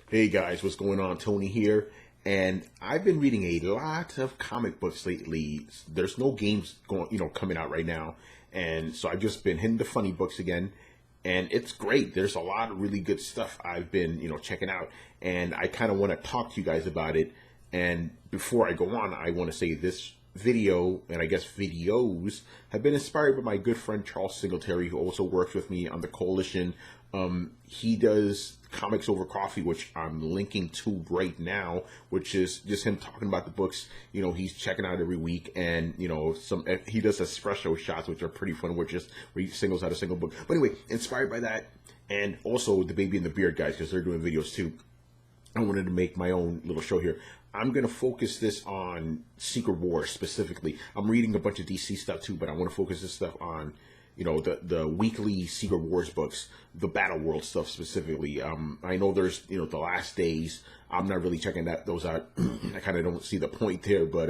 Hey guys, what's going on? Tony here, and I've been reading a lot of comic books lately. There's no games coming out right now, and so I've just been hitting the funny books again, and it's great. There's a lot of really good stuff I've been checking out, and I kind of want to talk to you guys about it. And before I go on, I want to say this video, and I guess videos, have been inspired by my good friend Charles Singletary, who also works with me on the Coalition. He does Comics Over Coffee, which I'm linking to right now, which is just him talking about the books he's checking out every week. And he does espresso shots, which are pretty fun, which is where he singles out a single book. But anyway, inspired by that, and also the Baby and the Beard guys, because they're doing videos too. I wanted to make my own little show here. I'm going to focus this on Secret Wars specifically. I'm reading a bunch of DC stuff too, but I want to focus this stuff on, the weekly Secret Wars books, the Battleworld stuff specifically. I know there's, the Last Days. I'm not really checking those out. I kind of don't see the point there, but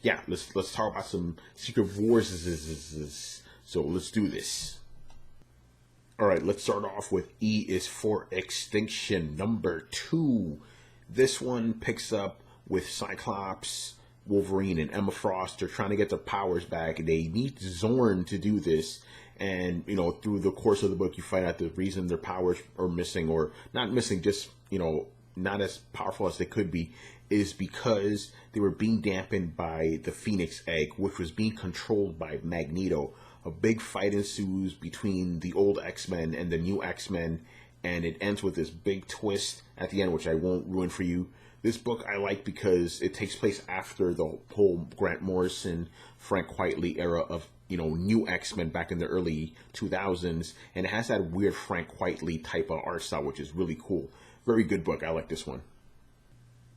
yeah, let's talk about some Secret Wars. So let's do this. All right, let's start off with E is for Extinction, number 2. This one picks up with Cyclops, Wolverine, and Emma Frost. They're trying to get their powers back. They need Zorn to do this. And, through the course of the book, you find out the reason their powers are missing, or not missing, just, not as powerful as they could be, is because they were being dampened by the Phoenix Egg, which was being controlled by Magneto. A big fight ensues between the old X-Men and the new X-Men, and it ends with this big twist at the end, which I won't ruin for you. This book I like because it takes place after the whole Grant Morrison, Frank Quitely era of, new X-Men back in the early 2000s, and it has that weird Frank Quitely type of art style, which is really cool. Very good book. I like this one.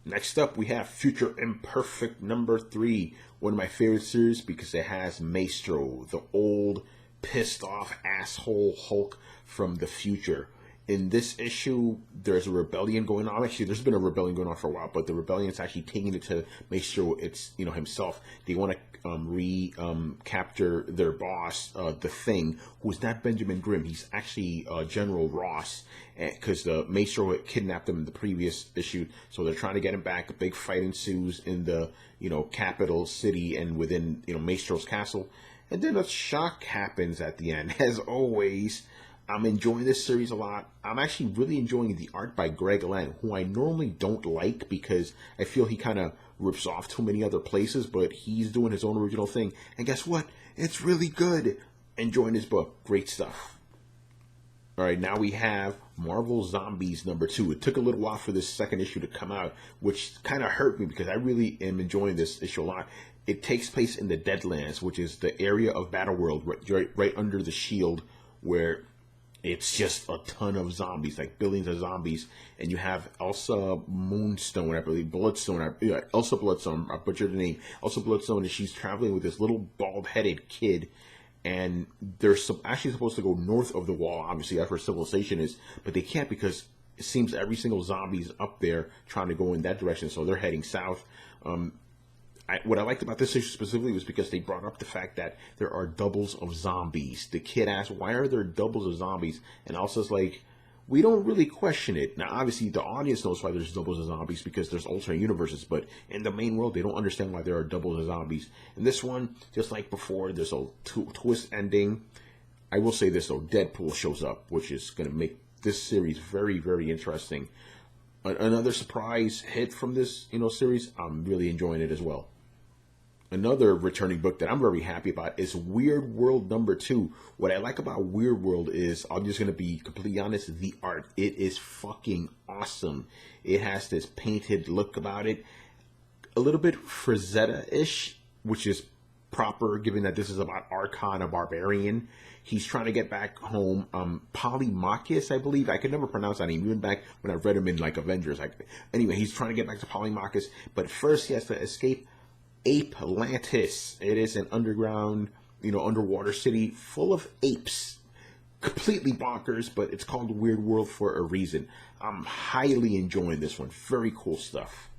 Next up, we have Future Imperfect number 3. One of my favorite series because it has Maestro, the old, pissed off asshole Hulk from the future. In this issue, there's a rebellion going on. Actually, there's been a rebellion going on for a while, but the rebellion is actually taking it to Maestro. It's, himself. They want to recapture their boss, the Thing, who's not Benjamin Grimm. He's actually General Ross, because Maestro had kidnapped him in the previous issue. So they're trying to get him back. A big fight ensues in the, capital city and within, Maestro's castle. And then a shock happens at the end. As always, I'm enjoying this series a lot. I'm actually really enjoying the art by Greg Land, who I normally don't like because I feel he kind of rips off too many other places, but he's doing his own original thing. And guess what? It's really good. Enjoying this book. Great stuff. All right, now we have Marvel Zombies number 2. It took a little while for this second issue to come out, which kind of hurt me because I really am enjoying this issue a lot. It takes place in the Deadlands, which is the area of Battleworld right under the Shield, where it's just a ton of zombies, like billions of zombies. And you have Elsa Moonstone, I believe, Bloodstone. Elsa Bloodstone, I butchered the name. Elsa Bloodstone, and she's traveling with this little bald-headed kid. And they're actually supposed to go north of the wall, obviously, that's where civilization is. But they can't because it seems every single zombie's up there trying to go in that direction. So they're heading south. What I liked about this issue specifically was because they brought up the fact that there are doubles of zombies. The kid asked, why are there doubles of zombies? And Elsa's like, we don't really question it. Now, obviously, the audience knows why there's doubles of zombies because there's alternate universes. But in the main world, they don't understand why there are doubles of zombies. In this one, just like before, there's a twist ending. I will say this, though. Deadpool shows up, which is going to make this series very, very interesting. Another surprise hit from this series. I'm really enjoying it as well. Another returning book that I'm very happy about is Weirdworld number 2. What I like about Weirdworld is, I'm just going to be completely honest, the art. It is fucking awesome. It has this painted look about it. A little bit Frazetta-ish, which is proper, given that this is about Archon, a barbarian. He's trying to get back home. Polymarchus, I believe. I could never pronounce that name, even back when I read him in, like, Avengers. Anyway, he's trying to get back to Polymarchus, but first he has to escape Ape-Lantis. It is an underground, underwater city full of apes. Completely bonkers, but it's called Weirdworld for a reason. I'm highly enjoying this one. Very cool stuff.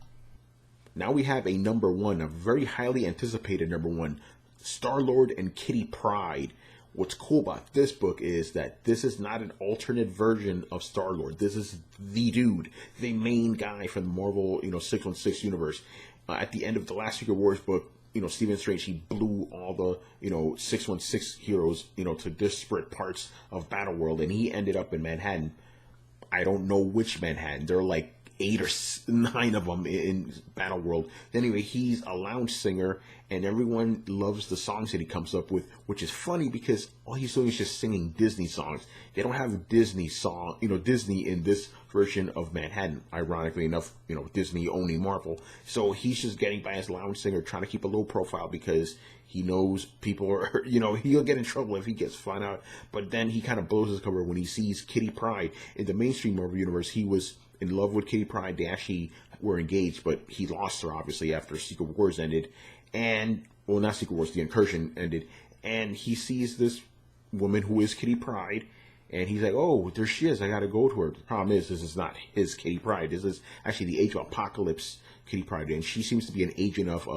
Now we have a number 1, a very highly anticipated number 1, Star-Lord and Kitty Pryde. what's cool about this book is that this is not an alternate version of Star-Lord. This is the dude, the main guy from the Marvel, 616 universe. At the end of the last Secret Wars book, Stephen Strange, he blew all the, 616 heroes, to disparate parts of Battleworld, and he ended up in Manhattan. I don't know which Manhattan. There are like 8 or 9 of them in Battleworld. Anyway, he's a lounge singer, and everyone loves the songs that he comes up with, which is funny because all he's doing is just singing Disney songs. They don't have Disney Disney in this version of Manhattan. Ironically enough, Disney owning Marvel. So he's just getting by as lounge singer, trying to keep a low profile because he knows people are, he'll get in trouble if he gets found out. But then he kind of blows his cover when he sees Kitty Pryde. In the mainstream Marvel universe, he was in love with Kitty Pryde. They actually were engaged, but he lost her, obviously, after Secret Wars ended. And, well, not Secret Wars, the Incursion ended. And he sees this woman who is Kitty Pryde, and he's like, oh, there she is, I gotta go to her. The problem is, this is not his Kitty Pryde. This is actually the Age of Apocalypse Kitty Pryde, and she seems to be an agent of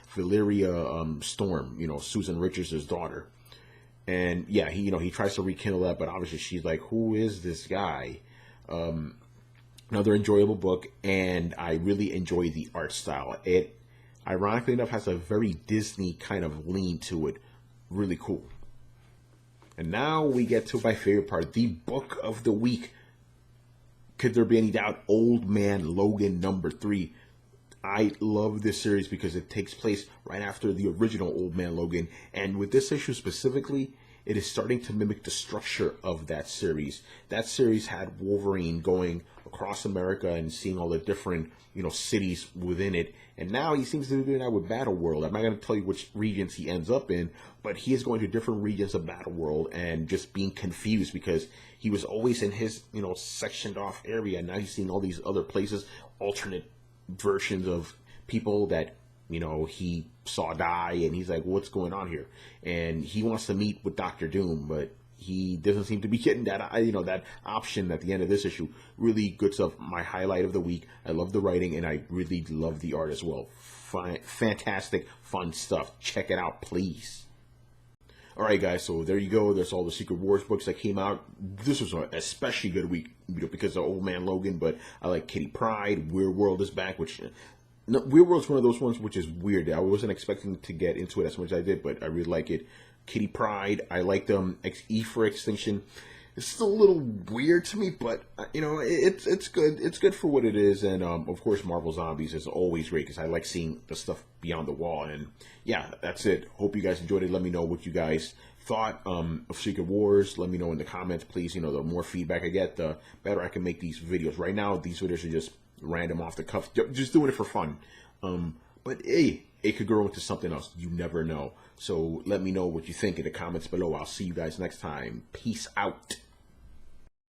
Valeria Storm, Susan Richards' daughter. And, yeah, he tries to rekindle that, but obviously she's like, who is this guy? Another enjoyable book, and I really enjoy the art style. It, ironically enough, has a very Disney kind of lean to it. Really cool. And now we get to my favorite part, the book of the week. Could there be any doubt? Old Man Logan #3. I love this series because it takes place right after the original Old Man Logan. And with this issue specifically, it is starting to mimic the structure of that series. That series had Wolverine going across America and seeing all the different, cities within it. And now he seems to be doing that with Battleworld. I'm not going to tell you which regions he ends up in, but he is going to different regions of Battleworld and just being confused because he was always in his, sectioned off area. And now he's seeing all these other places, alternate versions of people that he saw die, and he's like, what's going on here? And he wants to meet with Doctor Doom, but he doesn't seem to be getting that, that option at the end of this issue. Really good stuff. My highlight of the week. I love the writing, and I really love the art as well. Fantastic, fun stuff. Check it out, please. Alright guys, so there you go. There's all the Secret Wars books that came out. This was an especially good week because of Old Man Logan, but I like Kitty Pryde. Weirdworld is back, which... No, Weirdworld's one of those ones which is weird. I wasn't expecting to get into it as much as I did, but I really like it. Kitty Pryde, I like them. E for Extinction. It's still a little weird to me, but it's good. It's good for what it is, and of course, Marvel Zombies is always great because I like seeing the stuff beyond the wall. And yeah, that's it. Hope you guys enjoyed it. Let me know what you guys thought of Secret Wars. Let me know in the comments, please. The more feedback I get, the better I can make these videos. Right now, these videos are just random off the cuff, just doing it for fun. But hey, it could grow into something else. You never know. So let me know what you think in the comments below. I'll see you guys next time. Peace out.